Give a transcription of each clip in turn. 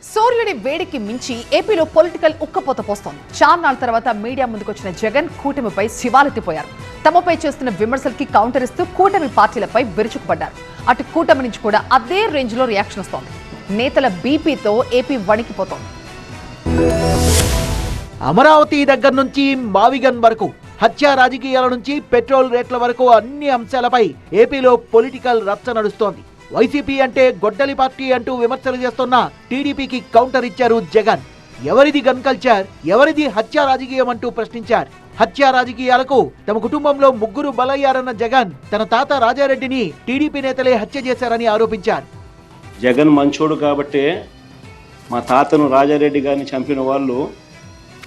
సూర్యుడి వేడికి మించి ఏపీలో పొలిటికల్ ఉక్కపోత పోస్తోంది. చాన్నాళ్ళ తర్వాత మీడియా ముందుకొచ్చిన జగన్ కూటమిపై శివాలెత్తిపోయారు. తమపై చేస్తున్న విమర్శలకి కౌంటర్ ఇస్తూ కూటమి పార్టీలపై విరుచుకుపడ్డారు. అటు కూటమి నుంచి కూడా అదే రేంజ్ లో రియాక్షన్ వస్తోంది. నేతల బీపీతో ఏపీ వణికిపోతోంది. అమరావతి దగ్గర నుంచి మావిగన్ వరకు, హత్య రాజకీయాల నుంచి పెట్రోల్ రేట్ల వరకు అన్ని అంశాలపై ఏపీలో పొలిటికల్ రచ్చ నడుస్తోంది. వైసీపీ అంటే గొడ్డలి పార్టీ అంటూ విమర్శలు చేస్తున్న టీడీపీకి కౌంటర్ ఇచ్చారు జగన్. ఎవరిది గన్ కల్చర్, ఎవరిది హత్య రాజకీయం అంటూ ప్రశ్నించారు. హత్య రాజకీయాలకు తమ కుటుంబంలో 3 బలయ్యారన్న జగన్ తన తాత రాజారెడ్డిని టీడీపీ నేతలే హత్య చేశారని ఆరోపించారు. జగన్ మంచోడు కాబట్టే మా తాతను రాజారెడ్డి గారిని చంపిన వాళ్ళు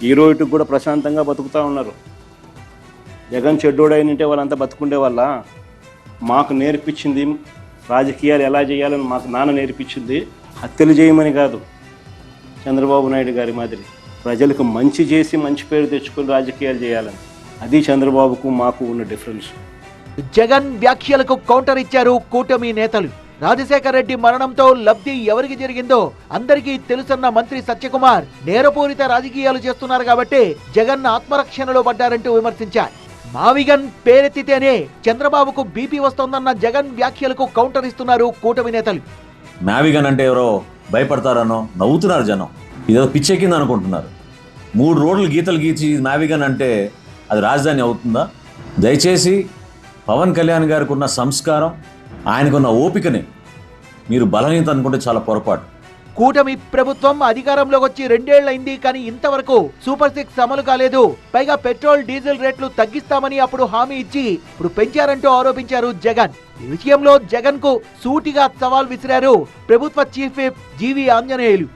ఈ రోజుకి కూడా ప్రశాంతంగా బతుకుతూ ఉన్నారు. జగన్ చెడ్డోడైనంటే వాళ్ళంతా బతుకుండే వాళ్ళ. మాకు నేర్పించింది రాజకీయాలు ఎలా చేయాలని మాకు నాన్న నేర్పించింది. హత్యలు చేయమని కాదు, చంద్రబాబు నాయుడు గారి మాదిరి ప్రజలకు మంచి చేసి మంచి పేరు తెచ్చుకొని రాజకీయాలు చేయాలని. అది చంద్రబాబుకు మాకు ఉన్న డిఫరెన్స్. జగన్ వ్యాఖ్యలకు కౌంటర్ ఇచ్చారు కూటమి నేతలు. రాజశేఖర రెడ్డి మరణంతో లబ్ధి ఎవరికి జరిగిందో అందరికీ తెలుసన్న మంత్రి సత్యకుమార్ నేరపూరిత రాజకీయాలు చేస్తున్నారు కాబట్టి జగన్ ఆత్మరక్షణలో పడ్డారంటూ విమర్శించారు. మావిగన్ పేరెత్తితేనే చంద్రబాబుకు బీపీ వస్తోందన్న జగన్ వ్యాఖ్యలకు కౌంటర్ ఇస్తున్నారు కూటమి నేతలు. మావిగన్ అంటే ఎవరో భయపడతారనో నవ్వుతున్నారు జనం. ఇదో పిచ్చెక్కింది అనుకుంటున్నారు. 3 రోడ్లు గీతలు గీచి మావిగన్ అంటే అది రాజధాని అవుతుందా? దయచేసి పవన్ కళ్యాణ్ గారికి ఉన్న సంస్కారం, ఆయనకున్న ఓపికని మీరు బలహీనత అనుకుంటే చాలా పొరపాటు. కూటమి ప్రభుత్వం అధికారంలోకి వచ్చి 2 ఏళ్లైంది, కానీ ఇంతవరకు సూపర్ 6 అమలు కాలేదు. పైగా పెట్రోల్ డీజిల్ రేట్లు తగ్గిస్తామని అప్పుడు హామీ ఇచ్చి ఇప్పుడు పెంచారంటూ ఆరోపించారు జగన్. ఈ విషయంలో జగన్ కు సూటిగా సవాల్ విసిరారు ప్రభుత్వ చీఫ్ విప్ జీవి ఆంజనేయులు.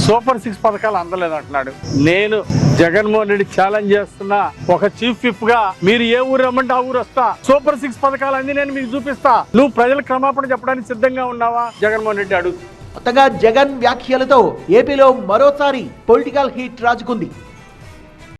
సూపర్ 6 పథకాలు అందలేదంటున్నాడు. నేను జగన్మోహన్ రెడ్డి ఛాలెంజ్ చేస్తున్నా, ఒక చీఫ్ విప్ గా మీరు ఏ ఊరు రమ్మంటే ఆ ఊరు వస్తా. సూపర్ 6 పథకాలు అన్ని నేను మీకు చూపిస్తా. నువ్వు ప్రజల క్షమాపణ చెప్పడానికి సిద్ధంగా ఉన్నావా? జగన్మోహన్ రెడ్డి అడుగు. కొత్తగా జగన్ వ్యాఖ్యలతో ఏపీలో మరోసారి పొలిటికల్ హీట్ రాజుకుంది.